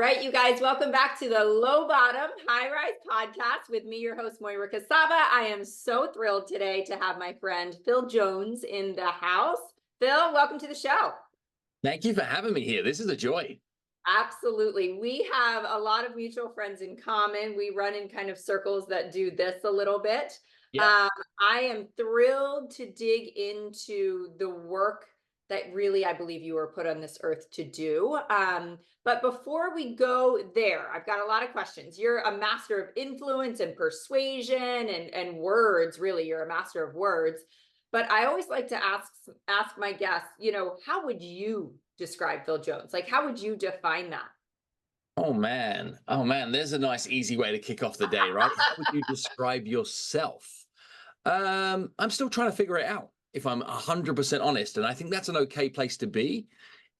right, you guys, welcome back to the Low Bottom High Rise podcast with me, your host, Moira Casaba. I am so thrilled today to have my friend Phil Jones in the house. Phil, welcome to the show. Thank you for having me here. This is a joy. Absolutely. We have a lot of mutual friends in common. We run in kind of circles that do this a little bit. Yeah. I am thrilled to dig into the work that really I believe you were put on this earth to do. But before we go there, I've got a lot of questions. You're a master of influence and persuasion and words, really. You're a master of words. But I always like to ask my guests, how would you describe Phil Jones? Like, how would you define that? Oh man. Oh man. There's a nice, easy way to kick off the day, right? How would you describe yourself? I'm still trying to figure it out, if I'm 100% honest. And I think that's an okay place to be.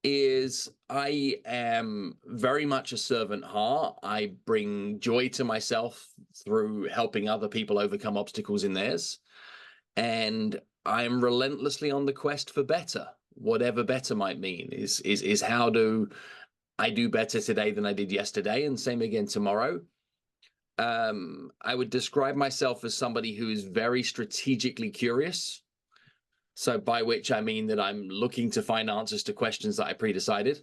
Is I am very much a servant heart. I bring joy to myself through helping other people overcome obstacles in theirs. And I'm relentlessly on the quest for better, whatever better might mean. Is how do I do better today than I did yesterday, and same again tomorrow. I would describe myself as somebody who is very strategically curious. So by which I mean that I'm looking to find answers to questions that I pre-decided.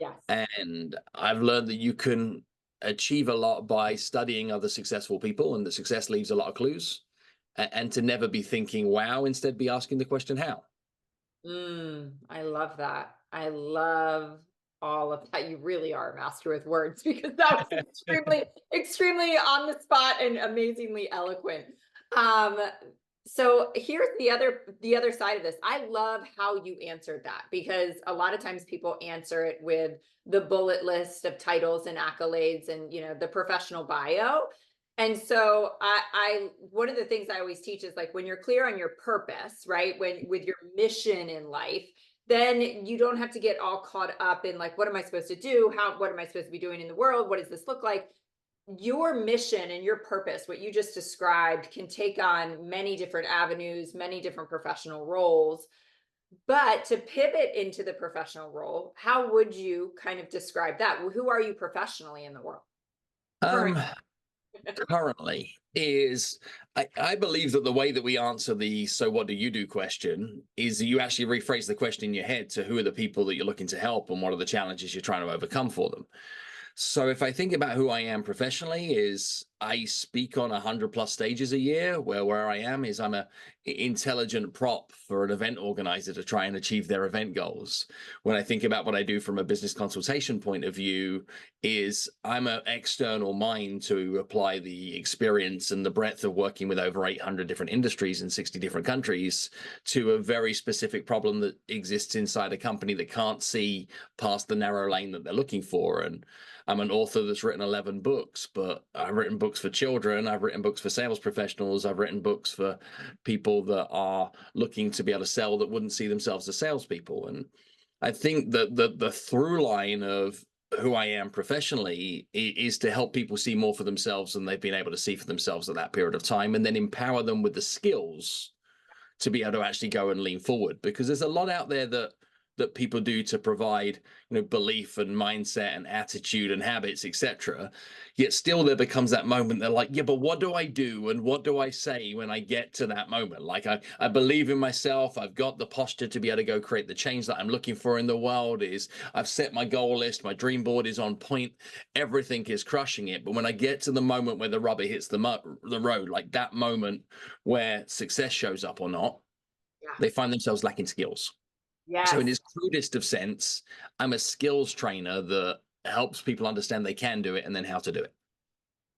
Yes. And I've learned that you can achieve a lot by studying other successful people, and the success leaves a lot of clues. And to never be thinking, wow, instead be asking the question, how? I love that. I love all of that. You really are a master with words because that was extremely on the spot and amazingly eloquent. Um, so here's the other side of this. I love how you answered that because a lot of times people answer it with the bullet list of titles and accolades and the professional bio. And so I one of the things I always teach is like when you're clear on your purpose, right? When with your mission in life, then you don't have to get all caught up in like, what am I supposed to do? What am I supposed to be doing in the world? What does this look like? Your mission and your purpose, what you just described, can take on many different avenues, many different professional roles. But to pivot into the professional role, how would you kind of describe that? Who are you professionally in the world? Um, Currently. Currently is I believe that the way that we answer the "so what do you do" question is you actually rephrase the question in your head to who are the people that you're looking to help and what are the challenges you're trying to overcome for them. So if I think about who I am professionally, is I speak on 100+ stages a year, where I am is I'm a intelligent prop for an event organizer to try and achieve their event goals. When I think about what I do from a business consultation point of view, is I'm an external mind to apply the experience and the breadth of working with over 800 different industries in 60 different countries to a very specific problem that exists inside a company that can't see past the narrow lane that they're looking for. And I'm an author that's written 11 books, but I've written books for children. I've written books for sales professionals. I've written books for people that are looking to be able to sell that wouldn't see themselves as salespeople. And I think that the through line of who I am professionally is to help people see more for themselves than they've been able to see for themselves at that period of time, and then empower them with the skills to be able to actually go and lean forward. Because there's a lot out there that people do to provide belief and mindset and attitude and habits, etc. Yet still there becomes that moment they're like, yeah, but what do I do and what do I say when I get to that moment? Like I believe in myself, I've got the posture to be able to go create the change that I'm looking for in the world. Is I've set my goal list, my dream board is on point, everything is crushing it. But when I get to the moment where the rubber hits the road, like that moment where success shows up or not, Yeah. they find themselves lacking skills. So in Yes. its crudest of sense, I'm a skills trainer that helps people understand they can do it and then how to do it.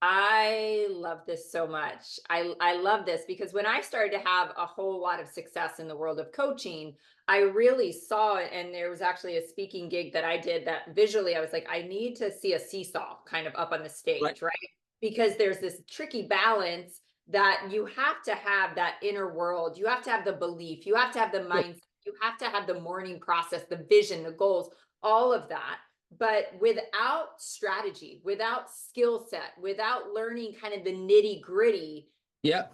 I love this so much. I love this because when I started to have a whole lot of success in the world of coaching, I really saw it. And there was actually a speaking gig that I did that visually, I was like, I need to see a seesaw kind of up on the Right. stage, right? Because there's this tricky balance that you have to have that inner world. You have to have the belief. You have to have the Sure. mindset. You have to have the morning process, the vision, the goals, all of that. But without strategy, without skill set, without learning kind of the nitty gritty, Yeah.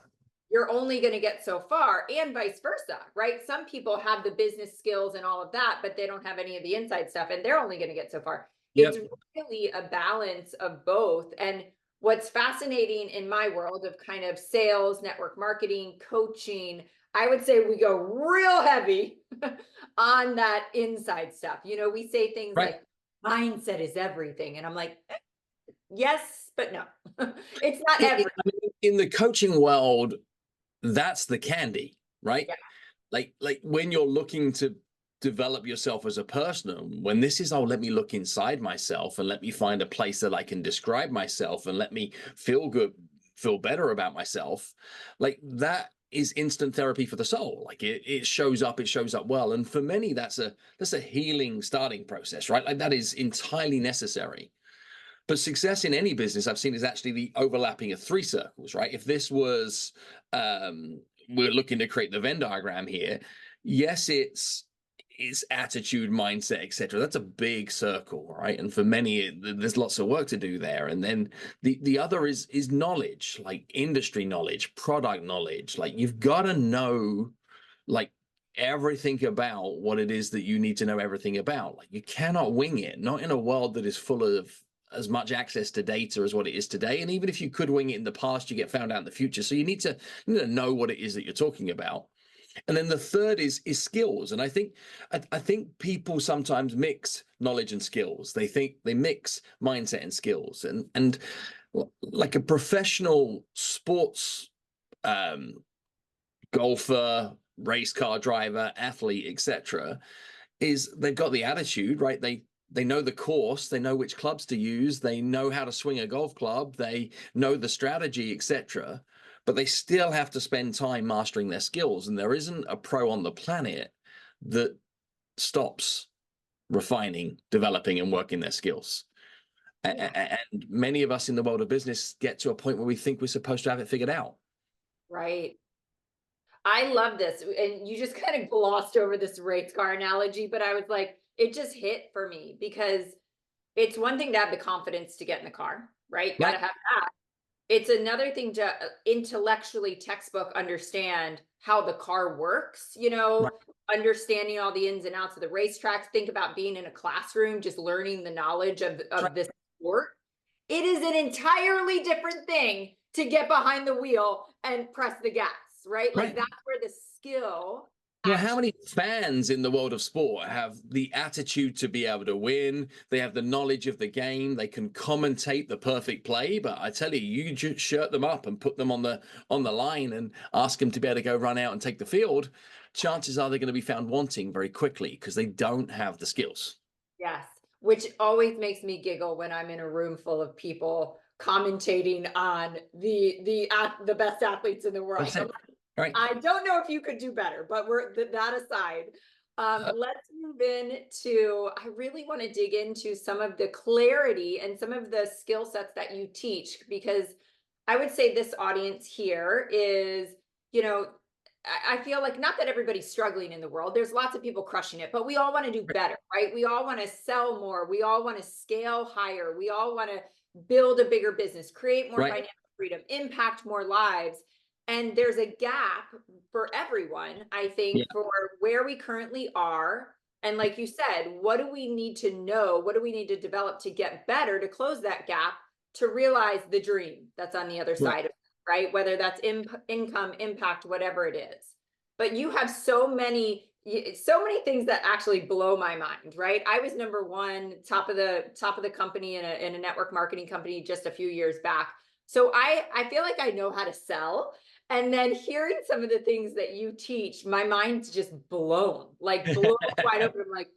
you're only going to get so far, and vice versa, right? Some people have the business skills and all of that, but they don't have any of the inside stuff, and they're only going to get so far. It's Yep. really a balance of both. And what's fascinating in my world of kind of sales, network marketing, coaching, I would say we go real heavy on that inside stuff. We say things Right. like mindset is everything. And I'm like, yes, but no, it's not everything. I mean, in the coaching world, that's the candy, right? Yeah, Like when you're looking to develop yourself as a person, when this is, oh, let me look inside myself and let me find a place that I can describe myself and let me feel good, feel better about myself, like that is instant therapy for the soul. Like it shows up, it shows up well. And for many, that's a healing starting process, right? Like that is entirely necessary. But success in any business I've seen is actually the overlapping of three circles, right? If this was, we're looking to create the Venn diagram here. Yes, it's attitude, mindset, etc. That's a big circle, right? And for many, there's lots of work to do there. And then the other is knowledge, like industry knowledge, product knowledge. Like you've got to know, like everything about what it is that you need to know everything about. Like you cannot wing it, not in a world that is full of as much access to data as what it is today. And even if you could wing it in the past, you get found out in the future. So you need to know what it is that you're talking about. And then the third is skills. And I think people sometimes mix knowledge and skills. They think they mix mindset and skills. And like a professional sports um, golfer, race car driver, athlete, etc., is they've got the attitude, right? They know the course, they know which clubs to use, they know how to swing a golf club, they know the strategy, etc. But they still have to spend time mastering their skills. And there isn't a pro on the planet that stops refining, developing, and working their skills. yeah, And many of us in the world of business get to a point where we think we're supposed to have it figured out. right. I love this. And you just kind of glossed over this race car analogy, but I was like, it just hit for me because it's one thing to have the confidence to get in the car, right? Got to Right, have that. It's another thing to intellectually textbook understand how the car works, right, understanding all the ins and outs of the racetracks. Think about being in a classroom, just learning the knowledge right, of this sport. It is an entirely different thing to get behind the wheel and press the gas, right? Like right. that's where the skill Well, how actually, many fans in the world of sport have the attitude to be able to win? They have the knowledge of the game. They can commentate the perfect play. But I tell you, you just shirt them up and put them on the line and ask them to be able to go run out and take the field. Chances are they're going to be found wanting very quickly because they don't have the skills. yes, which always makes me giggle when I'm in a room full of people commentating on the best athletes in the world. That's I'm it, like, right? I don't know if you could do better, but that aside. Let's move into, I really want to dig into some of the clarity and some of the skill sets that you teach, because I would say this audience here is, you know, I feel like not that everybody's struggling in the world. There's lots of people crushing it, but we all want to do better, right? We all want to sell more. We all want to scale higher. We all want to build a bigger business, create more Right. financial freedom, impact more lives. And there's a gap for everyone, I Yeah. think, for where we currently are. And like you said, what do we need to know? What do we need to develop to get better to close that gap to realize the dream that's on the other Right. side of it, right? Whether that's income, impact, whatever it is. But you have so many things that actually blow my mind, right? I was number one, top of the company in a network marketing company just a few years back. So I feel like I know how to sell. And then hearing some of the things that you teach, my mind's just blown, like blown wide open. I'm like,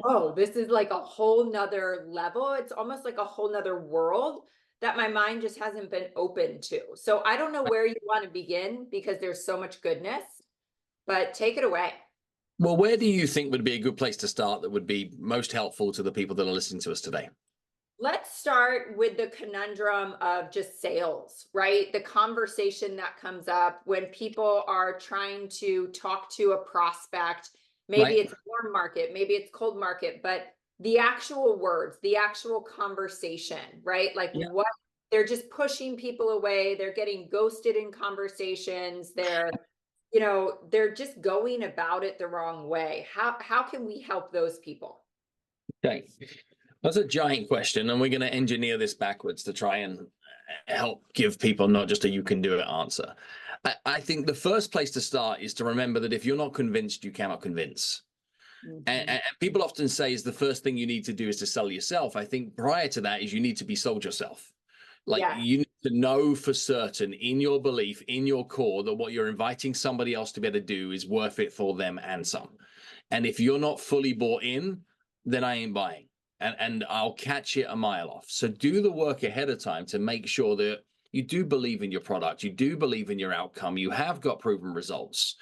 whoa, this is like a whole nother level. It's almost like a whole nother world that my mind just hasn't been open to. So I don't know where you want to begin because there's so much goodness, but take it away. Well, where do you think would be a good place to start that would be most helpful to the people that are listening to us today? Let's start with the conundrum of just sales, right? The conversation that comes up when people are trying to talk to a prospect. Maybe Right. it's warm market, maybe it's cold market, but the actual words, the actual conversation, right? Like Yeah. what they're just pushing people away. They're getting ghosted in conversations. They're just going about it the wrong way. How can we help those people? Okay. That's a giant question, and we're going to engineer this backwards to try and help give people not just a you can do it answer. I think the first place to start is to remember that if you're not convinced, you cannot convince. And people often say is the first thing you need to do is to sell yourself. I think prior to that is you need to be sold yourself. Like Yeah, you need to know for certain in your belief, in your core, that what you're inviting somebody else to be able to do is worth it for them and some. And if you're not fully bought in, then I ain't buying. And I'll catch it a mile off. So do the work ahead of time to make sure that you do believe in your product, you do believe in your outcome, you have got proven results.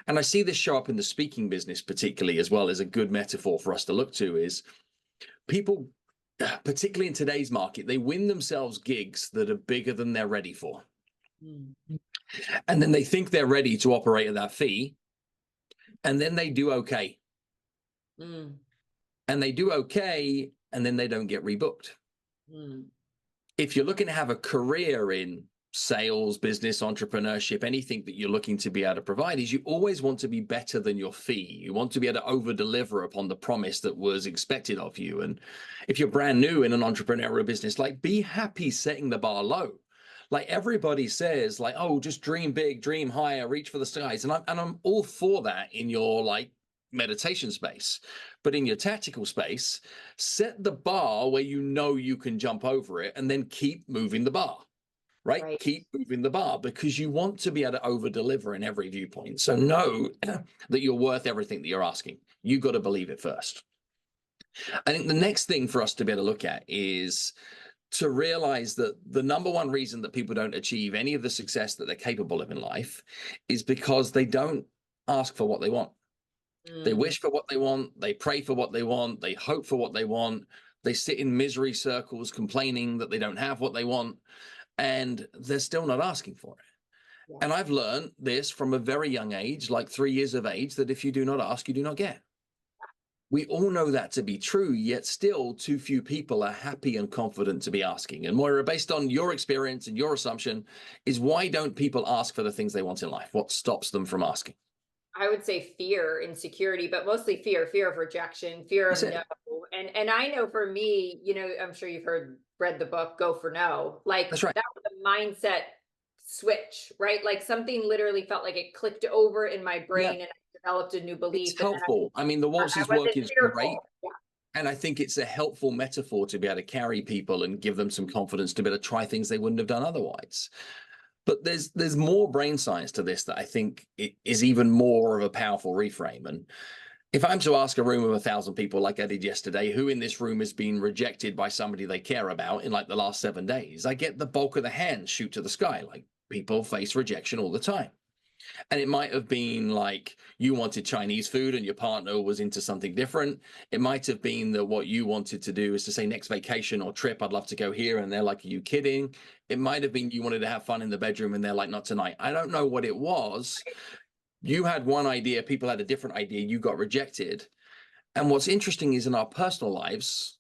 And I see this show up in the speaking business, particularly as well as a good metaphor for us to look to is people, particularly in today's market, they win themselves gigs that are bigger than they're ready for. mm, And then they think they're ready to operate at that fee. And then they do okay. mm, And they do okay. And then they don't get rebooked. mm. If you're looking to have a career in sales, business, entrepreneurship, anything that you're looking to be able to provide, is you always want to be better than your fee. You want to be able to over deliver upon the promise that was expected of you. And if you're brand new in an entrepreneurial business, like be happy setting the bar low. Like everybody says, like, oh, just dream big, dream higher, reach for the skies. And I'm all for that in your like meditation space. But in your tactical space, set the bar where you know you can jump over it and then keep moving the bar, right? Right. Keep moving the bar because you want to be able to over deliver in every viewpoint. So know that you're worth everything that you're asking. You got to believe it first. I think the next thing for us to be able to look at is to realize that the number one reason that people don't achieve any of the success that they're capable of in life is because they don't ask for what they want. They Mm, wish for what they want. They pray for what they want. They hope for what they want. They sit in misery circles complaining that they don't have what they want. And they're still not asking for it. yeah. And I've learned this from a very young age, like 3 years of age, that if you do not ask, you do not get. We all know that to be true, yet still too few people are happy and confident to be asking. And Moira, based on your experience and your assumption, is why don't people ask for the things they want in life? What stops them from asking? I would say fear, insecurity, but mostly fear, fear of rejection, fear That's of it. no. And I know for me, I'm sure you've read the book Go for No. Like That's right. that was a mindset switch, right? Like something literally felt like it clicked over in my Yeah, brain and I developed a new it's belief. And then helpful. I mean, the I Waltz's work wasn't is great. fearful. Yeah. And I think it's a helpful metaphor to be able to carry people and give them some confidence to be able to try things they wouldn't have done otherwise. But there's more brain science to this that I think it is even more of a powerful reframe. And if I'm to ask a room of 1,000 people like I did yesterday, who in this room has been rejected by somebody they care about in like the last 7 days, I get the bulk of the hands shoot to the sky. Like people face rejection all the time. And it might have been like you wanted Chinese food and your partner was into something different. It might have been that what you wanted to do is to say next vacation or trip, I'd love to go here. And they're like, are you kidding? It might have been you wanted to have fun in the bedroom and they're like, not tonight. I don't know what it was. You had one idea, people had a different idea, you got rejected. And what's interesting is in our personal lives,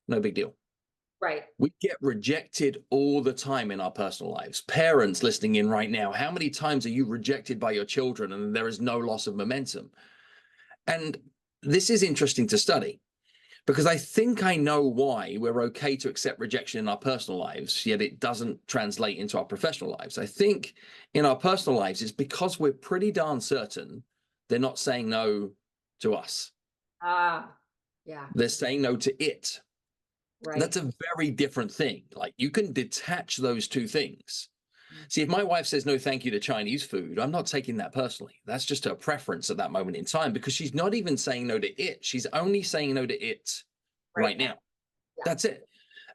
no big deal. Right. We get rejected all the time in our personal lives. Parents listening in right now, how many times are you rejected by your children and there is no loss of momentum? And this is interesting to study because I think I know why we're okay to accept rejection in our personal lives, yet it doesn't translate into our professional lives. I think in our personal lives, it's because we're pretty darn certain they're not saying no to us. Ah, yeah. They're saying no to it. Right. That's a very different thing. Like you can detach those two things. See, if my wife says no thank you to Chinese food, I'm not taking that personally. That's just her preference at that moment in time because she's not even saying no to it. She's only saying no to it Right right now. now. Yeah. That's it.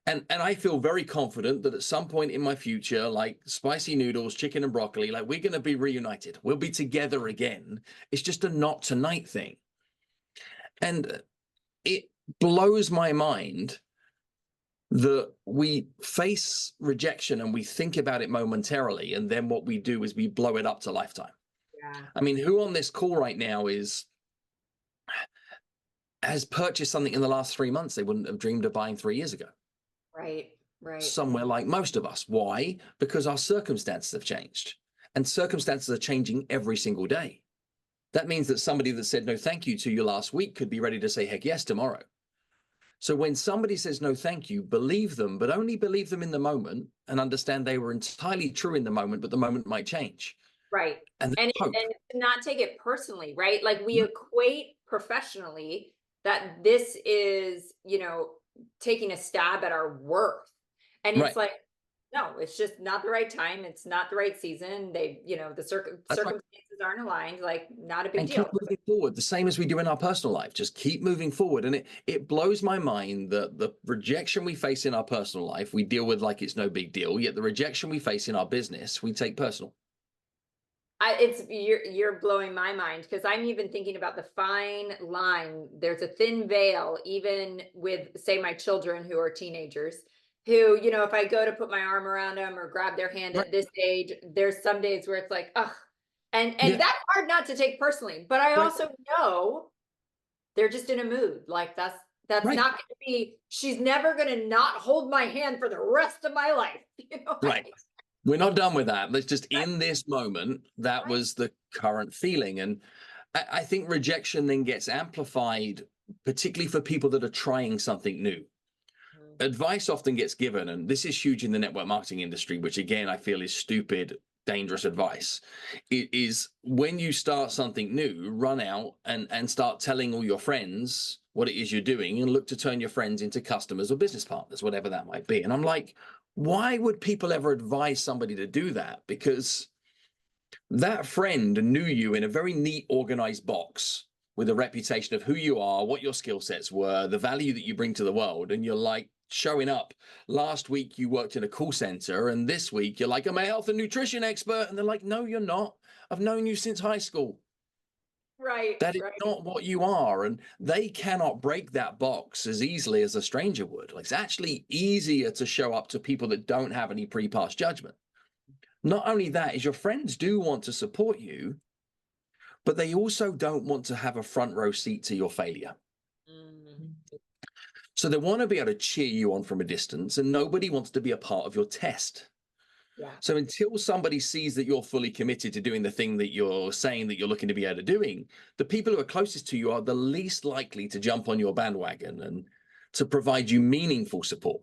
And I feel very confident that at some point in my future, like spicy noodles, chicken and broccoli, like we're going to be reunited. We'll be together again. It's just a not tonight thing. And it blows my mind that we face rejection and we think about it momentarily. And then what we do is we blow it up to lifetime. Yeah. I mean, who on this call right now has purchased something in the last 3 months they wouldn't have dreamed of buying 3 years ago? Right. Right. Somewhere like most of us. Why? Because our circumstances have changed. And circumstances are changing every single day. That means that somebody that said no thank you to you last week could be ready to say heck yes tomorrow. So when somebody says no, thank you, believe them, but only believe them in the moment and understand they were entirely true in the moment, but the moment might change. Right. And then hope. And to not take it personally, right? Like we equate professionally that this is, taking a stab at our worth. And it's Right. like, no, it's just not the right time. It's not the right season. The That's right. circumstances aren't aligned, like not a big And keep deal. moving forward, the same as we do in our personal life. Just keep moving forward. And it blows my mind that the rejection we face in our personal life, we deal with like it's no big deal. Yet the rejection we face in our business, we take personal. You're blowing my mind because I'm even thinking about the fine line. There's a thin veil, even with, say, my children who are teenagers, who, if I go to put my arm around them or grab their hand Right. at this age, there's some days where it's like, ugh. And Yeah. that's hard not to take personally. But I Right. also know they're just in a mood. Like that's Right. not gonna be, she's never gonna not hold my hand for the rest of my life. Right. We're not done with that. Let's just Right, in this moment, that right. was the current feeling. And I think rejection then gets amplified, particularly for people that are trying something new. Mhm. Advice often gets given, and this is huge in the network marketing industry, which again, I feel is stupid, dangerous advice. It is when you start something new, run out and start telling all your friends what it is you're doing and look to turn your friends into customers or business partners, whatever that might be. And I'm like, why would people ever advise somebody to do that? Because that friend knew you in a very neat, organized box with a reputation of who you are, what your skill sets were, the value that you bring to the world. And you're like showing up. Last week, you worked in a call center. And this week, you're like, I'm a health and nutrition expert. And they're like, no, you're not. I've known you since high school. Right, That is right. not what you are. And they cannot break that box as easily as a stranger would. Like, it's actually easier to show up to people that don't have any pre-passed judgment. Not only that, is your friends do want to support you, but they also don't want to have a front row seat to your failure. Mm, So they want to be able to cheer you on from a distance, and nobody wants to be a part of your test. yeah. So until somebody sees that you're fully committed to doing the thing that you're saying that you're looking to be able to doing, the people who are closest to you are the least likely to jump on your bandwagon and to provide you meaningful support.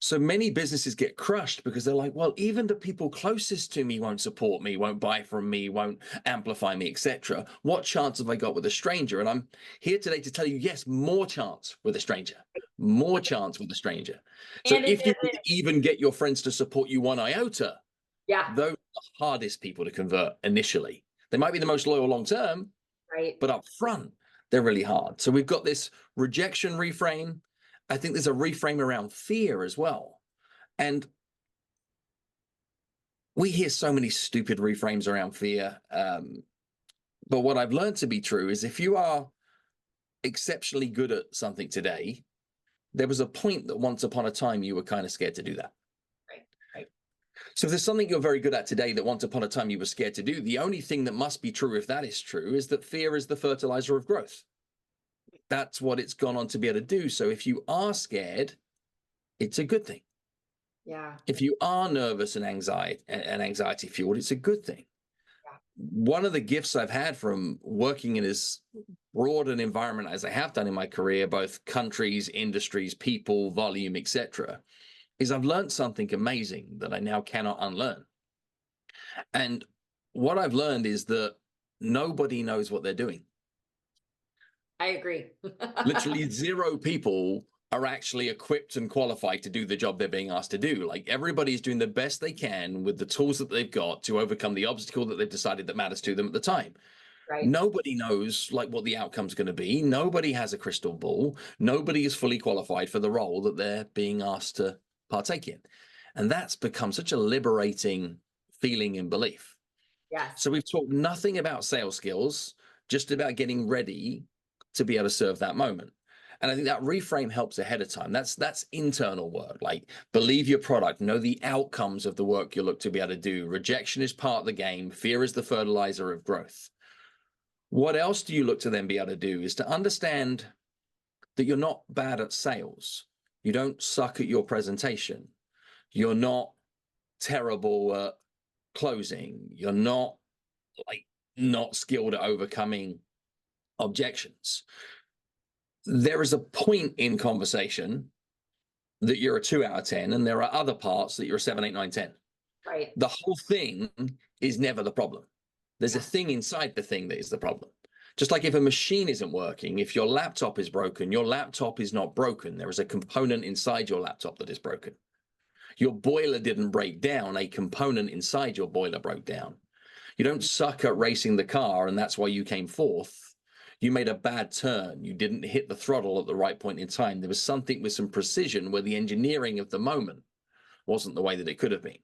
So many businesses get crushed because they're like, well, even the people closest to me won't support me, won't buy from me, won't amplify me, etc. What chance have I got with a stranger? And I'm here today to tell you, yes, more chance with a stranger, more chance with a stranger. So And if you can even get your friends to support you one iota, yeah, those are the hardest people to convert initially. They might be the most loyal long term, right. but up front, they're really hard. So we've got this rejection reframe. I think there's a reframe around fear as well. And we hear so many stupid reframes around fear. But what I've learned to be true is if you are exceptionally good at something today, there was a point that once upon a time you were kind of scared to do that. Right, right. So if there's something you're very good at today that once upon a time you were scared to do, the only thing that must be true, if that is true, is that fear is the fertilizer of growth. That's what it's gone on to be able to do. So if you are scared, it's a good thing. Yeah, If you are nervous and anxiety fueled, it's a good thing. yeah. One of the gifts I've had from working in as broad an environment as I have done in my career, both countries, industries, people, volume, etc., is I've learned something amazing that I now cannot unlearn. And what I've learned is that nobody knows what they're doing. I agree. Literally zero people are actually equipped and qualified to do the job they're being asked to do. Like everybody's doing the best they can with the tools that they've got to overcome the obstacle that they've decided that matters to them at the time. Right. Nobody knows like what the outcome's going to be. Nobody has a crystal ball. Nobody is fully qualified for the role that they're being asked to partake in. And that's become such a liberating feeling and belief. Yes. So we've talked nothing about sales skills, just about getting ready to be able to serve that moment. And I think that reframe helps ahead of time. That's internal work. Like believe your product, know the outcomes of the work you look to be able to do. Rejection is part of the game. Fear is the fertilizer of growth. What else do you look to then be able to do is to understand that you're not bad at sales. You don't suck at your presentation. You're not terrible at closing. You're not like not skilled at overcoming objections. There is a point in conversation that you're a 2 out of 10, and there are other parts that you're a 7, 8, 9, 10. Right. The whole thing is never the problem. There's a Yeah. thing inside the thing that is the problem. Just like if a machine isn't working, if your laptop is broken, your laptop is not broken. There is a component inside your laptop that is broken. Your boiler didn't break down, a component inside your boiler broke down. You don't suck at racing the car and that's why you came fourth. You made a bad turn. You didn't hit the throttle at the right point in time. There was something with some precision where the engineering of the moment wasn't the way that it could have been.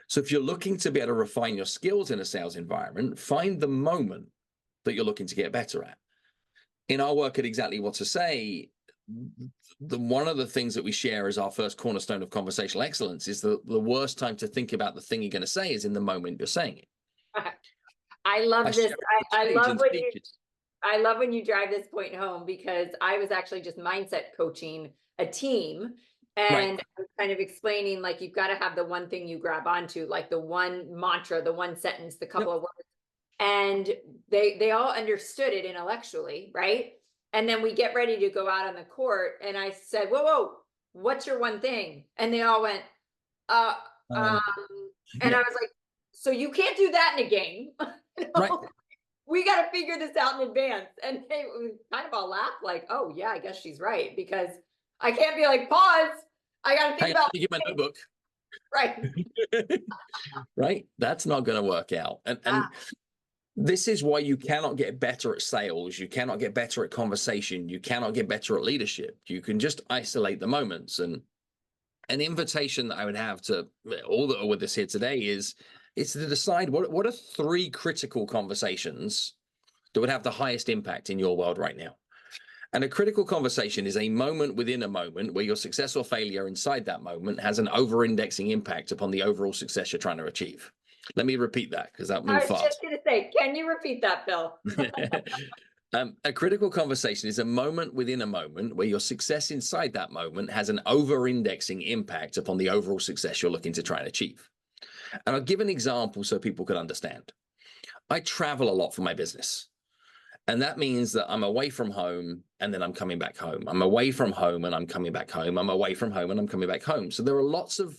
So if you're looking to be able to refine your skills in a sales environment, find the moment that you're looking to get better at. In our work at Exactly What to Say, one of the things that we share as our first cornerstone of conversational excellence is the worst time to think about the thing you're going to say is in the moment you're saying it. I I love this. share it on I stage love and when you speeches. I love when you drive this point home because I was actually just mindset coaching a team Right. and I was kind of explaining like you've got to have the one thing you grab onto, like the one mantra, the one sentence, the couple Yep. of words. And they all understood it intellectually, right? And then we get ready to go out on the court and I said, "Whoa, whoa, what's your one thing?" And they all went, uh um and I Yeah. was like, "So you can't do that in a game." You Right. know? We got to figure this out in advance. And they kind of all laughed like, oh, yeah, I guess she's right. Because I can't be like, pause. I got to think Hang on, about let me get my notebook. right. Right. That's not going to work out. And this is why you cannot get better at sales. You cannot get better at conversation. You cannot get better at leadership. You can just isolate the moments. And an invitation that I would have to all that are with us here today is to decide what are 3 critical conversations that would have the highest impact in your world right now. And a critical conversation is a moment within a moment where your success or failure inside that moment has an over-indexing impact upon the overall success you're trying to achieve. Let me repeat that because that I moved was just fast. going to say, can you repeat that, Phil? A critical conversation is a moment within a moment where your success inside that moment has an over-indexing impact upon the overall success you're looking to try and achieve. And I'll give an example so people can understand. I travel a lot for my business. And that means that I'm away from home and then I'm coming back home. I'm away from home and I'm coming back home. I'm away from home and I'm coming back home. So there are lots of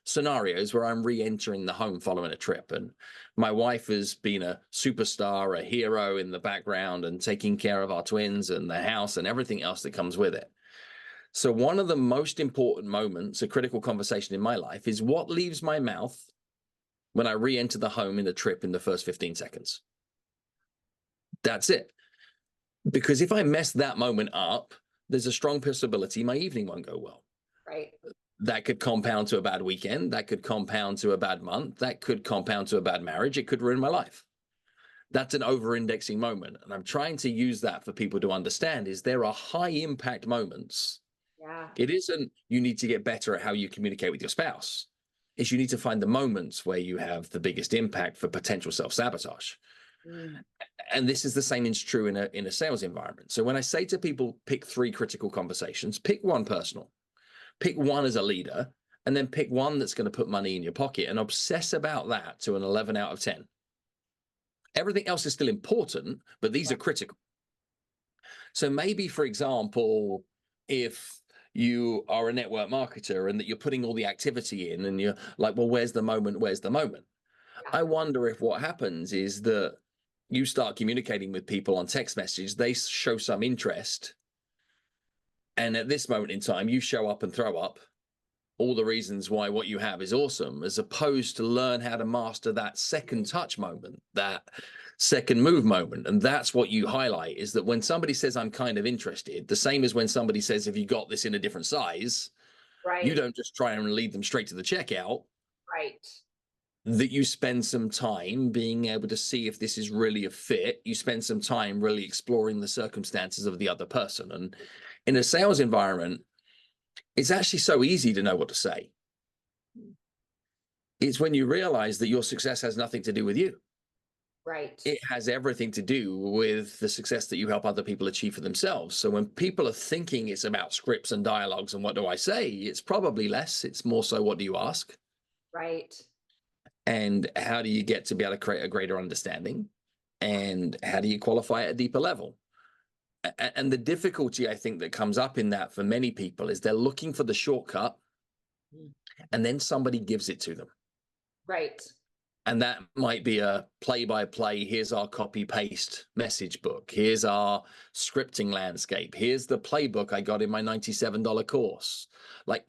scenarios where I'm re-entering the home following a trip. And my wife has been a superstar, a hero in the background and taking care of our twins and the house and everything else that comes with it. So one of the most important moments, a critical conversation in my life, is what leaves my mouth when I re-enter the home in the trip in the first 15 seconds. That's it. Because if I mess that moment up, there's a strong possibility my evening won't go well. Right. That could compound to a bad weekend. That could compound to a bad month. That could compound to a bad marriage. It could ruin my life. That's an over-indexing moment. And I'm trying to use that for people to understand is there are high impact moments. Yeah. It isn't you need to get better at how you communicate with your spouse. It's you need to find the moments where you have the biggest impact for potential self-sabotage. Mm. And this is the same is true in a sales environment. So when I say to people, pick 3 critical conversations, pick one personal, pick one as a leader, and then pick one that's going to put money in your pocket and obsess about that to an 11 out of 10. Everything else is still important, but these are critical. So maybe, for example, if you are a network marketer and that you're putting all the activity in and you're like, well, where's the moment? Where's the moment? Yeah. I wonder if what happens is that you start communicating with people on text message, they show some interest. And at this moment in time, you show up and throw up all the reasons why what you have is awesome, as opposed to learn how to master that second touch moment, that second move moment. And that's what you highlight is that when somebody says, I'm kind of interested, the same as when somebody says, have you got this in a different size? You Right. don't just try and lead them straight to the checkout. Right. That you spend some time being able to see if this is really a fit. You spend some time really exploring the circumstances of the other person. And in a sales environment, it's actually so easy to know what to say. It's when you realize that your success has nothing to do with you. Right. It has everything to do with the success that you help other people achieve for themselves. So when people are thinking it's about scripts and dialogues and what do I say, it's probably less. It's more so what do you ask? Right. And how do you get to be able to create a greater understanding? And how do you qualify at a deeper level? And the difficulty I think that comes up in that for many people is they're looking for the shortcut, Mm. and then somebody gives it to them. Right. And that might be a play by play. Here's our copy paste message book. Here's our scripting landscape. Here's the playbook I got in my $97 course. Like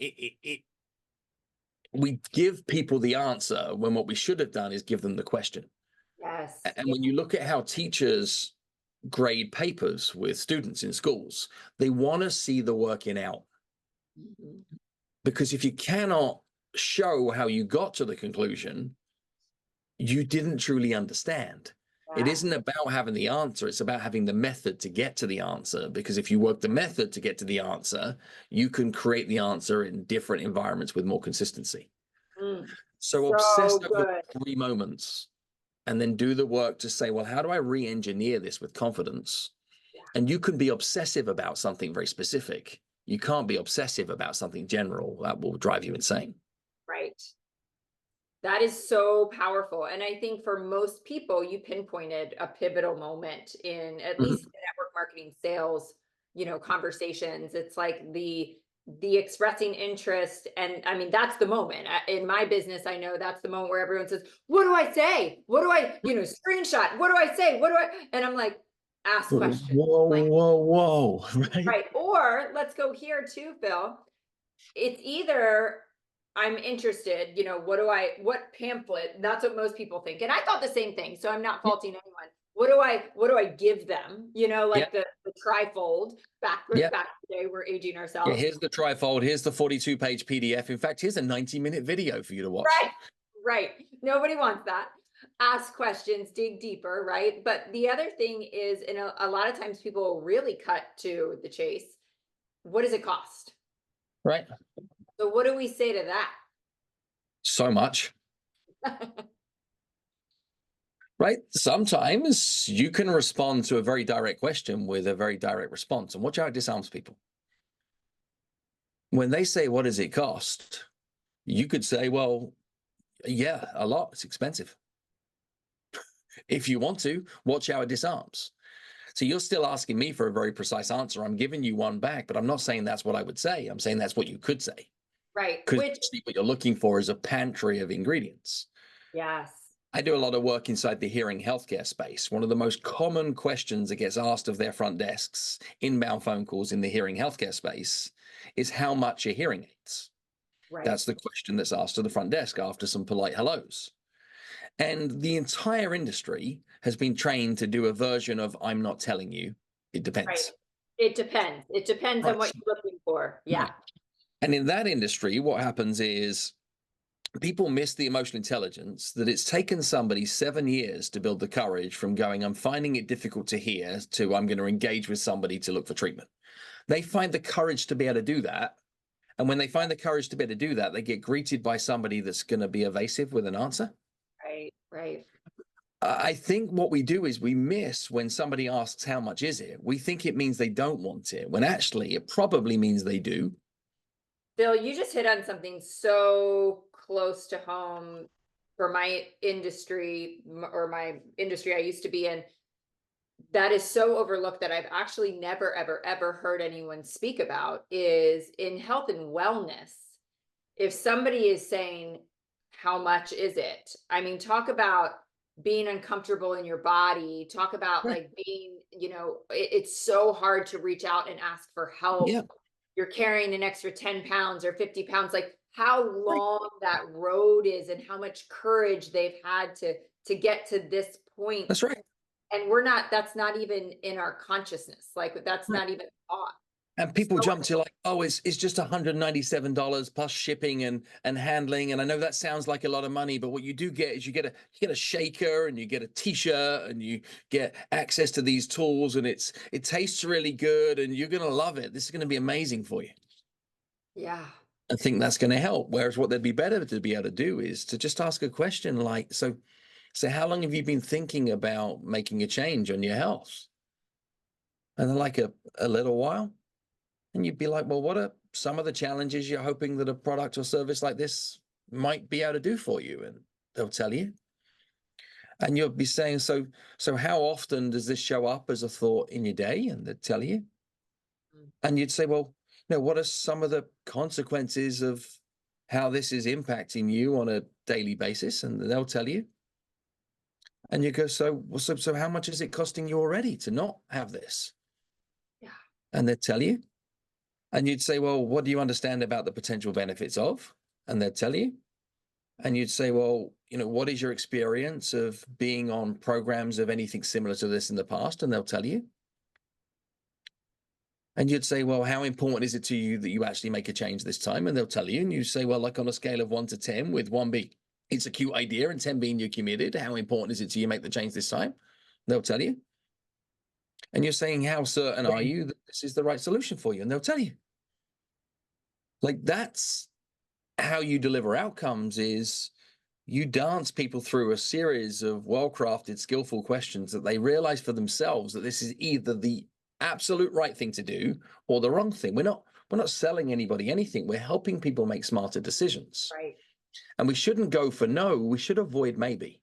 we give people the answer when what we should have done is give them the question. Yes. And Yeah. when you look at how teachers grade papers with students in schools, they want to see the working out. Mhm. Because if you cannot show how you got to the conclusion, you didn't truly understand. It Yeah. isn't about having the answer, it's about having the method to get to the answer. Because if you work the method to get to the answer, you can create the answer in different environments with more consistency. Mm. So obsess So over good. 3 moments and then do the work to say, well, how do I re-engineer this with confidence? Yeah. And you can be obsessive about something very specific. You can't be obsessive about something general. That will drive you insane. Right. That is so powerful. And I think for most people, you pinpointed a pivotal moment in at least Mhm. the network marketing sales, conversations. It's like the expressing interest. And I mean, that's the moment. In my business, I know that's the moment where everyone says, what do I say? What do I, screenshot? What do I say? What do I? And I'm like, ask questions. Whoa, Like, whoa, whoa, right? right. Or let's go here too, Phil. It's either I'm interested, what pamphlet? That's what most people think. And I thought the same thing. So I'm not Yeah, faulting anyone. What do I give them? yeah, Like the trifold back yeah. back today, we're aging Yeah, ourselves. here's the trifold. Here's the 42-page PDF. In fact, here's a 90-minute video for you to watch. Right. Right. Nobody wants that. Ask questions, dig deeper, right? But the other thing is, and a lot of times people will really cut to the chase. What does it cost? Right? So what do we say to So much, that? right? Sometimes you can respond to a very direct question with a very direct response. And watch how it disarms people. When they say, what does it cost? You could say, well, yeah, a lot. It's expensive. If you want to, watch how it disarms. So you're still asking me for a very precise answer. I'm giving you one back, but I'm not saying that's what I would say. I'm saying that's what you could say. Right. Because Which, what you're looking for is a pantry of ingredients. yes. I do a lot of work inside the hearing healthcare space. One of the most common questions that gets asked of their front desks, inbound phone calls in the hearing healthcare space, is how much are hearing aids? Right. That's the question that's asked to the front desk after some polite hellos. And the entire industry has been trained to do a version of I'm not telling you. It Right. depends. It depends. It depends on Right. what you're looking for. Yeah. Right. And in that industry, what happens is people miss the emotional intelligence that it's taken somebody 7 years to build the courage from going, I'm finding it difficult to hear, to I'm going to engage with somebody to look for treatment. They find the courage to be able to do that. And when they find the courage to be able to do that, they get greeted by somebody that's going to be evasive with an answer. Right. Right. I think what we do is we miss when somebody asks, how much is it? We think it means they don't want it, when actually it probably means they do. Bill, you just hit on something so close to home for my industry or my industry I used to be in. That is so overlooked that I've actually never, ever, ever heard anyone speak about is in health and wellness. If somebody is saying, how much is it? I mean, talk about being uncomfortable in your body, talk about Right. like being, it's so hard to reach out and ask for help. Yeah. You're carrying an extra 10 pounds or 50 pounds, like how Right. long that road is and how much courage they've had to get to this point. That's right. And that's not even in our consciousness. Like that's Right. not even thought. And people So jump to like, oh, it's just $197 plus shipping and handling. And I know that sounds like a lot of money, but what you do get is you get a shaker and you get a t-shirt and you get access to these tools, and it tastes really good and you're gonna love it. This is gonna be amazing for you. yeah. I think that's going to help. Whereas what they'd be better to be able to do is to just ask a question like, so how long have you been thinking about making a change on your health? And then like a little while. And you'd be like, well, what are some of the challenges you're hoping that a product or service like this might be able to do for you? And they'll tell you. And you'll be saying, so how often does this show up as a thought in your day? And they'd tell you. Mm. And you'd say, well, what are some of the consequences of how this is impacting you on a daily basis? And they'll tell you. And you go, so how much is it costing you already to not have this? Yeah. And they'd tell you. And you'd say, well, what do you understand about the potential benefits of? And they'd tell you. And you'd say, well, what is your experience of being on programs of anything similar to this in the past? And they'll tell you. And you'd say, well, how important is it to you that you actually make a change this time? And they'll tell you. And you say, well, like on a scale of 1 to 10, with 1 being it's a cute idea and 10 being you're committed, how important is it to you make the change this time? They'll tell you. And you're saying, how certain are Right. you that this is the right solution for you? And they'll tell you. Like, that's how you deliver outcomes. Is you dance people through a series of well-crafted, skillful questions that they realize for themselves that this is either the absolute right thing to do or the wrong thing. We're not selling anybody anything. We're helping people make smarter decisions. Right. And we shouldn't go for no, we should avoid maybe.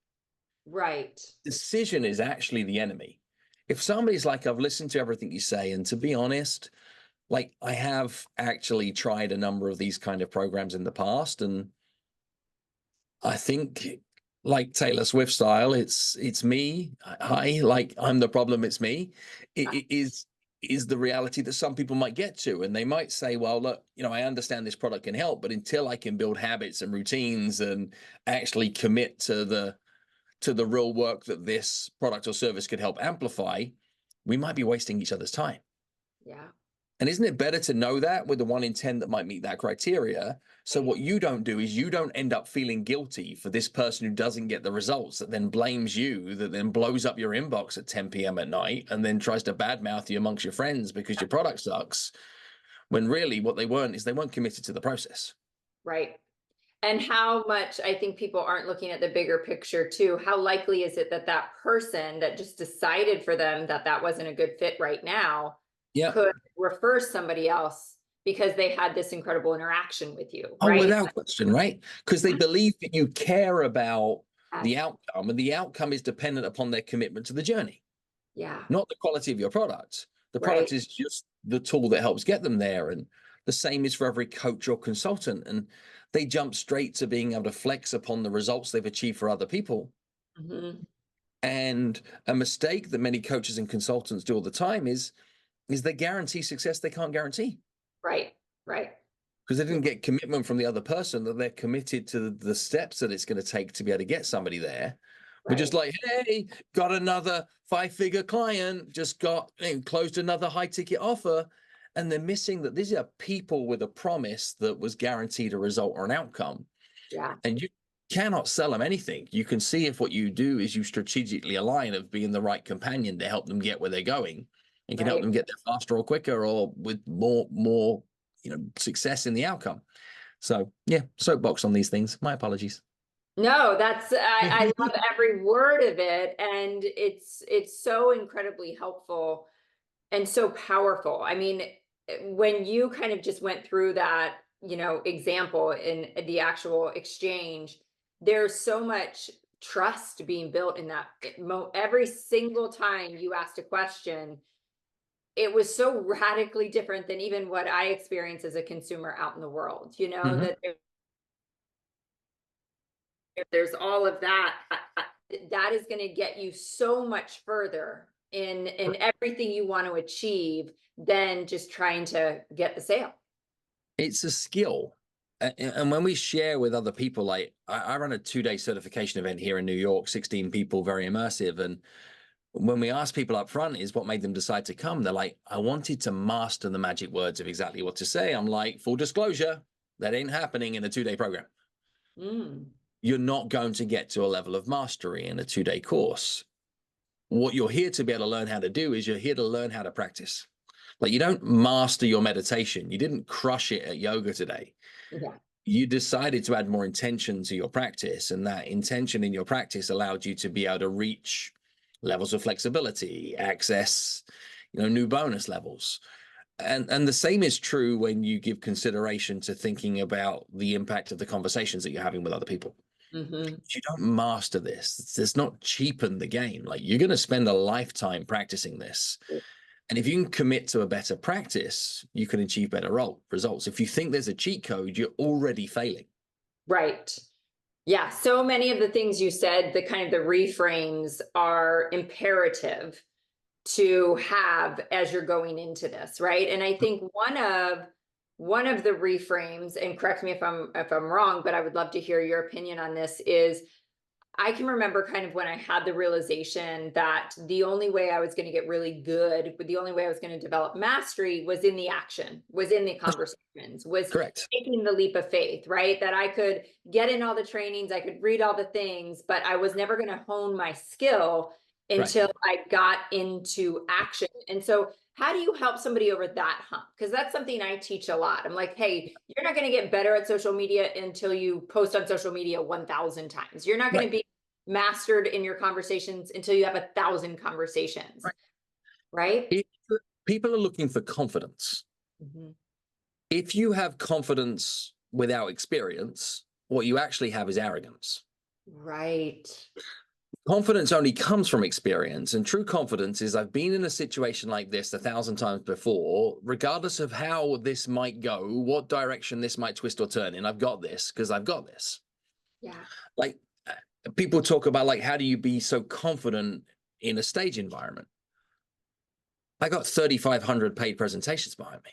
Right. Decision is actually the enemy. If somebody's like, I've listened to everything you say, and to be honest, like I have actually tried a number of these kind of programs in the past, and I think, like Taylor Swift style, it's me. Like I'm the problem. It's me. It is the reality that some people might get to, and they might say, "Well, look, I understand this product can help, but until I can build habits and routines and actually commit to the real work that this product or service could help amplify, we might be wasting each other's time." Yeah. And isn't it better to know that with the 1 in 10 that might meet that criteria? So Right. what you don't do is you don't end up feeling guilty for this person who doesn't get the results, that then blames you, that then blows up your inbox at 10 p.m. at night and then tries to badmouth you amongst your friends because your product sucks. When really what they weren't is they weren't committed to the process. Right. And how much I think people aren't looking at the bigger picture too. How likely is it that that person that just decided for them that that wasn't a good fit right now Yeah. could refer somebody else because they had this incredible interaction with you, Oh, right? without question, right? Because they believe that you care about the Yes. outcome, and the outcome is dependent upon their commitment to the journey, Yeah. not the quality of your product. The Right. product is just the tool that helps get them there. And the same is for every coach or consultant. And they jump straight to being able to flex upon the results they've achieved for other people. Mhm. And a mistake that many coaches and consultants do all the time is they guarantee success they can't guarantee Right. Right. because they Yeah. didn't get commitment from the other person that they're committed to the steps that it's going to take to be able to get somebody there. We're just Right. like, hey, got another 5-figure client, just closed another high ticket offer. And they're missing that these are people with a promise that was guaranteed a result or an outcome. Yeah. And you cannot sell them anything. You can see if what you do is you strategically align of being the right companion to help them get where they're going and can help Right. them get there faster or quicker or with more success in the outcome. So yeah, soapbox on these things. My apologies. No, I love every word of it. And it's so incredibly helpful and so powerful. I mean, when you kind of just went through that, example in the actual exchange, there's so much trust being built in that. Every single time you asked a question, it was so radically different than even what I experience as a consumer out in the world, Mhm. that there's all of that. That is going to get you so much further in everything you want to achieve than just trying to get the sale. It's a skill. And when we share with other people, like I run a 2-day certification event here in New York, 16 people, very immersive. And when we ask people up front is what made them decide to come, they're like, I wanted to master the magic words of exactly what to say. I'm like, full disclosure, that ain't happening in a 2-day program. Mm, You're not going to get to a level of mastery in a 2-day course. What you're here to be able to learn how to do is you're here to learn how to practice. Like you don't master your meditation. You didn't crush it at yoga today. yeah. You decided to add more intention to your practice, and that intention in your practice allowed you to be able to reach levels of flexibility, access, new bonus levels. And the same is true when you give consideration to thinking about the impact of the conversations that you're having with other people. Mhm. If you don't master this, it's not cheapen the game. Like you're going to spend a lifetime practicing this. And if you can commit to a better practice, you can achieve better results. If you think there's a cheat code, you're already failing. Right. Yeah, so many of the things you said, the kind of the reframes are imperative to have as you're going into this, right? And I think one of the reframes, and correct me if I'm wrong, but I would love to hear your opinion on this, is I can remember kind of when I had the realization that the only way I was going to get really good, but the only way I was going to develop mastery was in the action, was in the That's conversations, was correct. taking the leap of faith, right? That I could get in all the trainings, I could read all the things, but I was never going to hone my skill Right. until I got into action. And so, how do you help somebody over that hump? Because that's something I teach a lot. I'm like, hey, you're not going to get better at social media until you post on social media 1,000 times. You're not going Right. to be mastered in your conversations until you have 1,000 conversations, Right. right? If people are looking for confidence, Mhm. if you have confidence without experience, what you actually have is arrogance. Right. Confidence only comes from experience, and true confidence is I've been in a situation like this 1,000 times before, regardless of how this might go, what direction this might twist or turn in. I've got this because I've got this. Yeah. Like people talk about like how do you be so confident in a stage environment? I got 3,500 paid presentations behind me.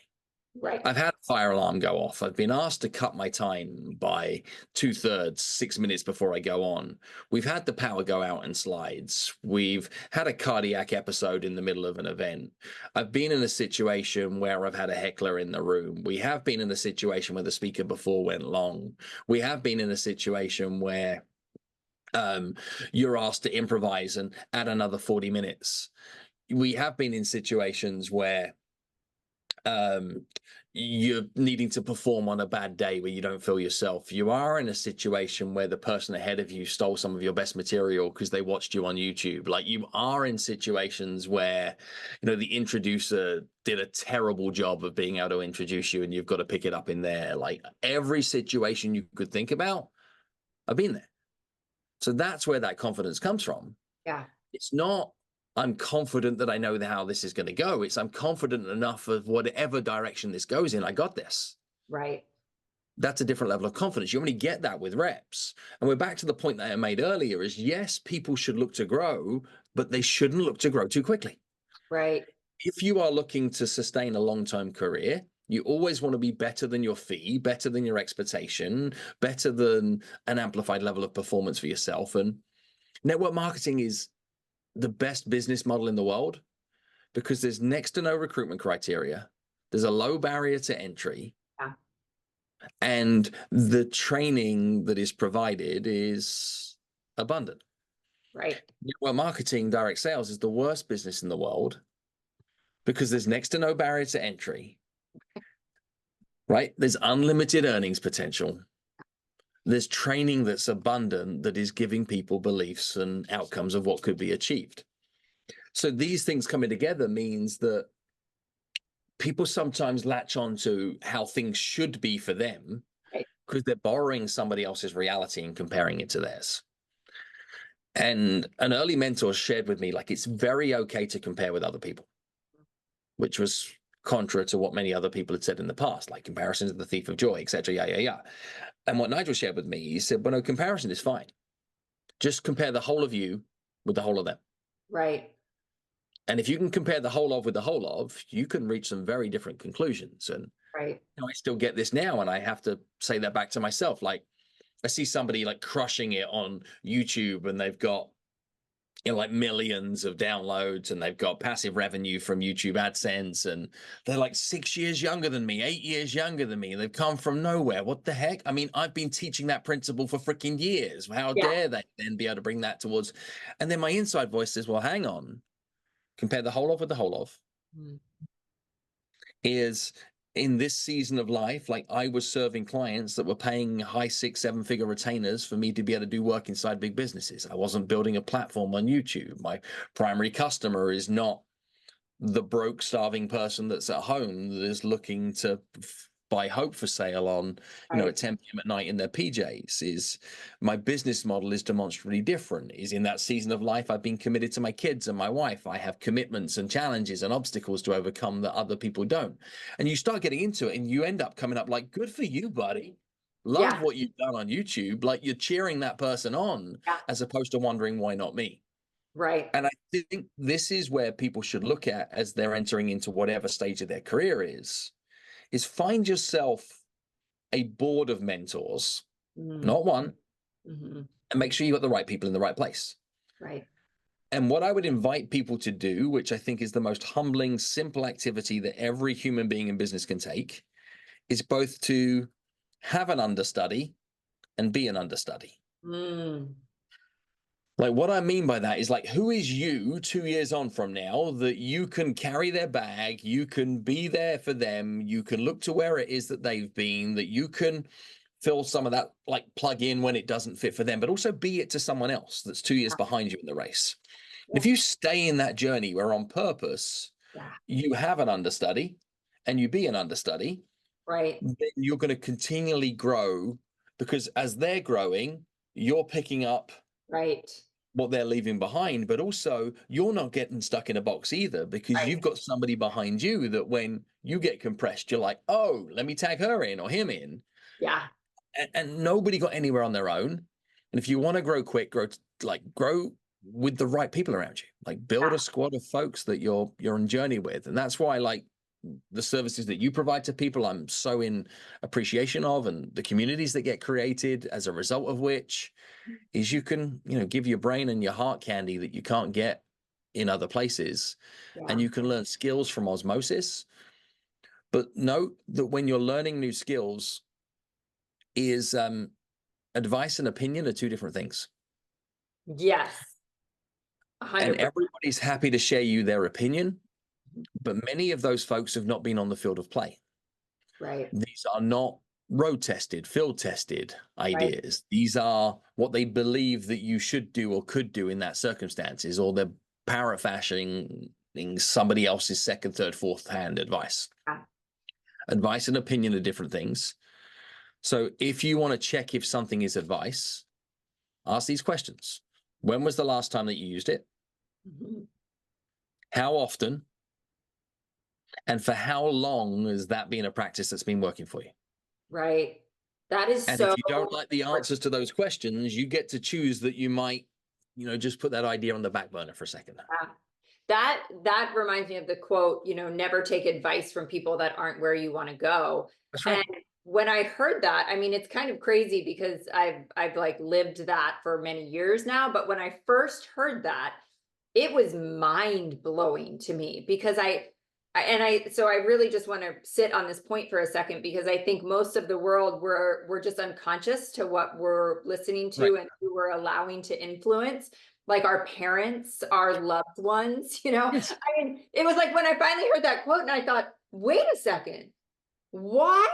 Right. I've had a fire alarm go off. I've been asked to cut my time by 2/3, 6 minutes before I go on. We've had the power go out in slides. We've had a cardiac episode in the middle of an event. I've been in a situation where I've had a heckler in the room. We have been in a situation where the speaker before went long. We have been in a situation where you're asked to improvise and add another 40 minutes. We have been in situations where um, you're needing to perform on a bad day where you don't feel yourself. You are in a situation where the person ahead of you stole some of your best material because they watched you on YouTube. Like you are in situations where, the introducer did a terrible job of being able to introduce you and you've got to pick it up in there. Like every situation you could think about, I've been there. So that's where that confidence comes from. Yeah. It's not I'm confident that I know how this is going to go. It's I'm confident enough of whatever direction this goes in. I got this. Right. That's a different level of confidence. You only get that with reps. And we're back to the point that I made earlier is yes, people should look to grow, but they shouldn't look to grow too quickly. Right. If you are looking to sustain a long-term career, you always want to be better than your fee, better than your expectation, better than an amplified level of performance for yourself. And network marketing is the best business model in the world because there's next to no recruitment criteria. There's a low barrier to entry. Yeah. And the training that is provided is abundant. Right. Network marketing, direct sales is the worst business in the world because there's next to no barrier to entry, right? There's unlimited earnings potential. There's training that's abundant that is giving people beliefs and outcomes of what could be achieved. So these things coming together means that people sometimes latch on to how things should be for them Right. because they're borrowing somebody else's reality and comparing it to theirs. And an early mentor shared with me, like, it's very okay to compare with other people, which was contra to what many other people had said in the past, like comparison is the thief of joy, etc. Yeah, yeah, yeah. And what Nigel shared with me, he said, well, no, comparison is fine. Just compare the whole of you with the whole of them. Right. And if you can compare the whole of with the whole of, you can reach some very different conclusions. And Right. I still get this now, and I have to say that back to myself. Like, I see somebody like crushing it on YouTube, and they've got like millions of downloads, and they've got passive revenue from YouTube AdSense, and they're like 6 years younger than me, 8 years younger than me. They've come from nowhere. What the heck? I mean, I've been teaching that principle for freaking years. How Yeah. dare they then be able to bring that towards? And then my inside voice says, well, hang on, compare the whole of with the whole of. Mm. Is in this season of life, like I was serving clients that were paying high 6-7 figure retainers for me to be able to do work inside big businesses. I wasn't building a platform on YouTube. My primary customer is not the broke, starving person that's at home that is looking to buy hope for sale on, at Right. 10 p.m. at night in their PJs. Is my business model is demonstrably different. Is in that season of life I've been committed to my kids and my wife. I have commitments and challenges and obstacles to overcome that other people don't. And you start getting into it and you end up coming up like, good for you, buddy. Love Yeah. what you've done on YouTube. Like you're cheering that person on Yeah. as opposed to wondering why not me. Right. And I think this is where people should look at as they're entering into whatever stage of their career is find yourself a board of mentors, Mm. not one, Hmm. and make sure you got the right people in the right place. Right. And what I would invite people to do, which I think is the most humbling, simple activity that every human being in business can take, is both to have an understudy and be an understudy. Mm. Like what I mean by that is like, who is you 2 years on from now that you can carry their bag, you can be there for them, you can look to where it is that they've been, that you can fill some of that, like plug in when it doesn't fit for them, but also be it to someone else that's 2 years behind you in the race. And Yeah. if you stay in that journey where on purpose Yeah. you have an understudy and you be an understudy, Right. then you're going to continually grow because as they're growing, you're picking up Right. what they're leaving behind, but also you're not getting stuck in a box either because Right. you've got somebody behind you that when you get compressed, you're like, oh, let me tag her in or him in. Yeah. And nobody got anywhere on their own. And if you want to grow quick, grow with the right people around you. Like build Yeah. a squad of folks that you're on journey with. And that's why like the services that you provide to people, I'm so in appreciation of, and the communities that get created as a result of which is you can, give your brain and your heart candy that you can't get in other places. And Yeah. you can learn skills from osmosis. But note that when you're learning new skills, is advice and opinion are two different things. Yes. And 100%. everybody's happy to share you their opinion, but many of those folks have not been on the field of play. Right. These are not road tested, field tested Right. ideas. These are what they believe that you should do or could do in that circumstances, or they're paraphrasing somebody else's second, third, fourth hand advice. Yeah. Advice and opinion are different things. So if you want to check if something is advice, ask these questions. When was the last time that you used it? Mhm. How often? And for how long has that been a practice that's been working for you? Right. That is And so if you don't like the important. answers to those questions, you get to choose that you might, just put that idea on the back burner for a second. Yeah. That reminds me of the quote, never take advice from people that aren't where you want to go. That's And right. when I heard that, I mean, it's kind of crazy because I've like lived that for many years now, but when I first heard that, it was mind blowing to me because so I really just want to sit on this point for a second because I think most of the world we're just unconscious to what we're listening Right. to and who we're allowing to influence, like our parents, our loved ones, Yes. I mean, it was like when I finally heard that quote and I thought, wait a second, why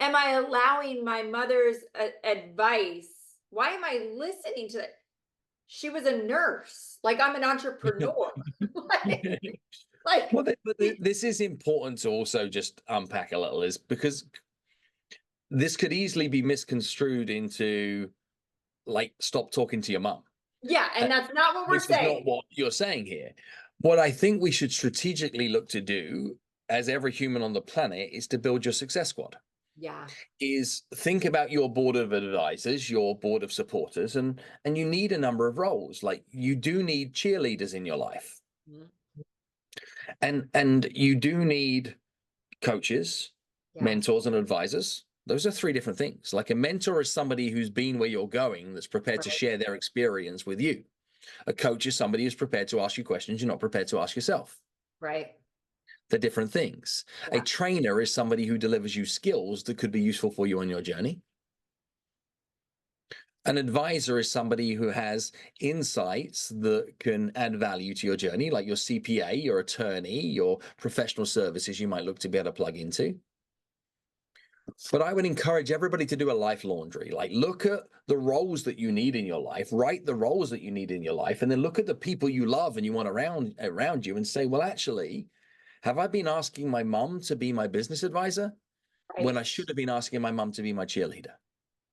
am I allowing my mother's advice? Why am I listening to that? She was a nurse. Like I'm an entrepreneur. like, like Well, but this is important to also just unpack a little, is because this could easily be misconstrued into like, stop talking to your mom. yeah, and that's not what we're This is not saying. what you're saying here. What I think we should strategically look to do as every human on the planet is to build your success squad. Yeah. Is think about your board of advisors, your board of supporters, and you need a number of roles. Like you do need cheerleaders in your life, Mhm. and you do need coaches, Yeah. mentors, and advisors. Those are three different things. Like a mentor is somebody who's been where you're going, that's prepared to Right. share their experience with you. A coach is somebody who's prepared to ask you questions you're not prepared to ask yourself. Right. They're different things. A Yeah. trainer is somebody who delivers you skills that could be useful for you on your journey. An advisor is somebody who has insights that can add value to your journey, like your CPA, your attorney, your professional services you might look to be able to plug into. But I would encourage everybody to do a life laundry. Like look at the roles that you need in your life, write the roles that you need in your life, and then look at the people you love and you want around you and say, well, actually, have I been asking my mom to be my business advisor? when I Right. should have been asking my mum to be my cheerleader.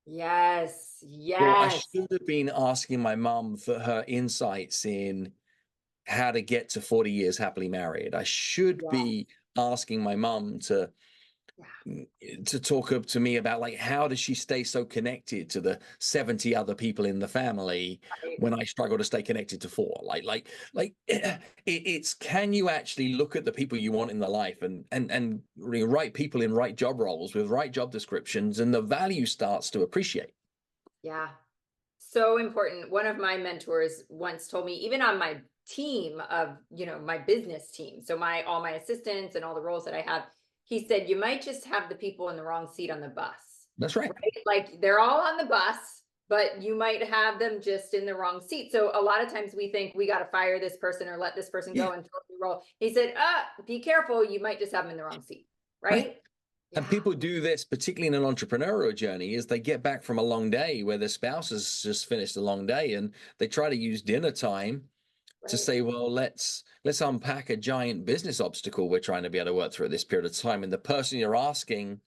Yes. Or I Yes. should have been asking my mum for her insights in how to get to 40 years happily married. I should Yeah. be asking my mum Yeah. to talk up to me about, like, how does she stay so connected to the 70 other people in the family Right. when I struggle to stay connected to four. It's, can you actually look at the people you want in the life and right people in right job roles with right job descriptions, and the value starts to appreciate. Yeah. So important. One of my mentors once told me, even on my team of, my business team, so my all my assistants and all the roles that I have, he said, you might just have the people in the wrong seat on the bus, That's right. right? Like they're all on the bus, but you might have them just in the wrong seat. So a lot of times we think we got to fire this person or let this person Yeah. go and totally roll. He said, be careful, you might just have them in the wrong seat, Right. right? And Yeah, people do this, particularly in an entrepreneurial journey, is they get back from a long day where their spouse has just finished a long day, and they try to use dinner time to right. say, well, let's unpack a giant business obstacle we're trying to be able to work through at this period of time. And the person you're asking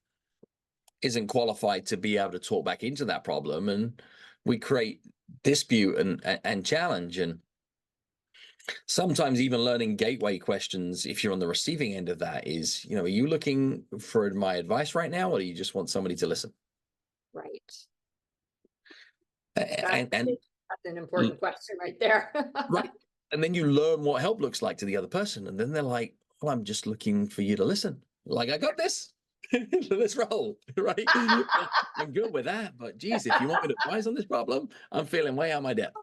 isn't qualified to be able to talk back into that problem. And we create dispute and challenge. And sometimes even learning gateway questions, if you're on the receiving end of that, is, are you looking for my advice right now, or do you just want somebody to listen? Right. That's, And that's an important question right there. right. And then you learn what help looks like to the other person. And then they're like, well, I'm just looking for you to listen. Like, I got this. Let's roll. Right. I'm good with that. But geez, if you want me to advise on this problem, I'm feeling way out of my depth.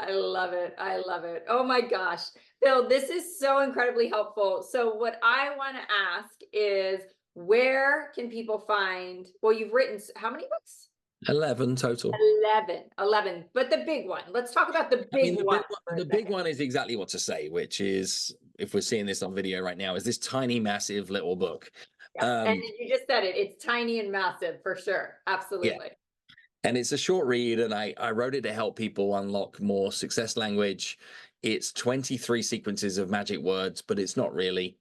I love it. I love it. Oh my gosh. Bill, this is so incredibly helpful. So, what I want to ask is, where can people find, well, you've written how many books? 11 total. 11. 11. But the big one. Let's talk about the I mean, big one for a the big second. one is exactly what to say, which is, if we're seeing this on video right now, is this tiny, massive little book. Yes. And Um, you just said it. It's tiny and massive for sure. yeah. Absolutely. And it's a short read, and I wrote it to help people unlock more success language. It's 23 sequences of magic words, but it's not really.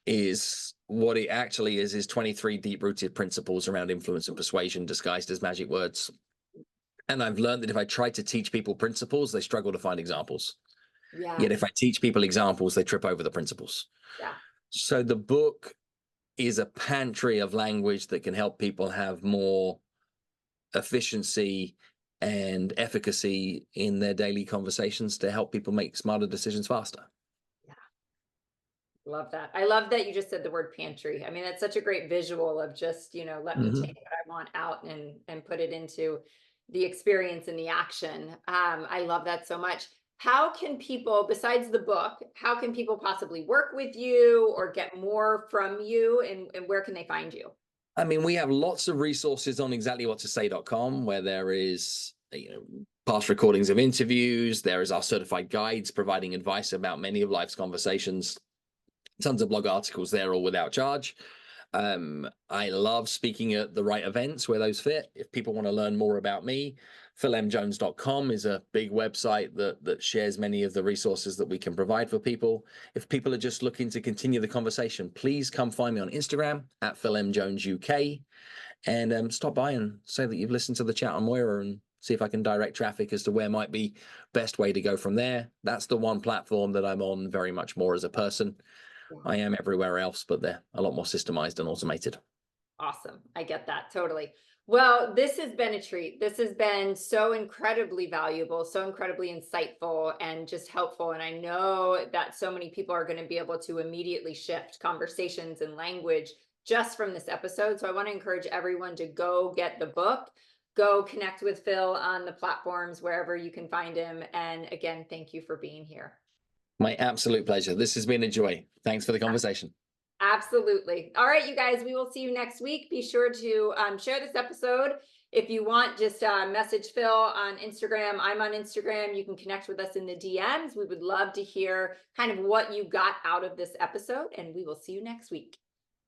Is what it actually is 23 deep-rooted principles around influence and persuasion disguised as magic words. And I've learned that if I try to teach people principles, they struggle to find examples. Yeah. Yet if I teach people examples, they trip over the principles. Yeah. So the book is a pantry of language that can help people have more efficiency and efficacy in their daily conversations to help people make smarter decisions faster. Yeah. Love that. I love that you just said the word pantry. I mean, that's such a great visual of just, let me take Mhm. what I want out and put it into the experience and the action. I love that so much. How can people, besides the book, how can people possibly work with you or get more from you, and where can they find you? I mean, we have lots of resources on exactlywhattosay.com, where there is, past recordings of interviews. There is our certified guides providing advice about many of life's conversations. Tons of blog articles there, all without charge. I love speaking at the right events where those fit. If people want to learn more about me, philmjones.com is a big website that shares many of the resources that we can provide for people. If people are just looking to continue the conversation, please come find me on Instagram at philmjonesuk, and stop by and say that you've listened to the chat on Moira, and see if I can direct traffic as to where might be best way to go from there. That's the one platform that I'm on very much more as a person. Yeah. I am everywhere else, but they're a lot more systemized and automated. Awesome. I get that totally. Well, this has been a treat. This has been so incredibly valuable, so incredibly insightful, and just helpful. And I know that so many people are going to be able to immediately shift conversations and language just from this episode. So I want to encourage everyone to go get the book, go connect with Phil on the platforms wherever you can find him. And again, thank you for being here. My absolute pleasure. This has been a joy. Thanks for the conversation. Absolutely. All right, you guys, we will see you next week. Be sure to share this episode. If you want, just message Phil on Instagram. I'm on Instagram. You can connect with us in the DMs. We would love to hear kind of what you got out of this episode, and we will see you next week.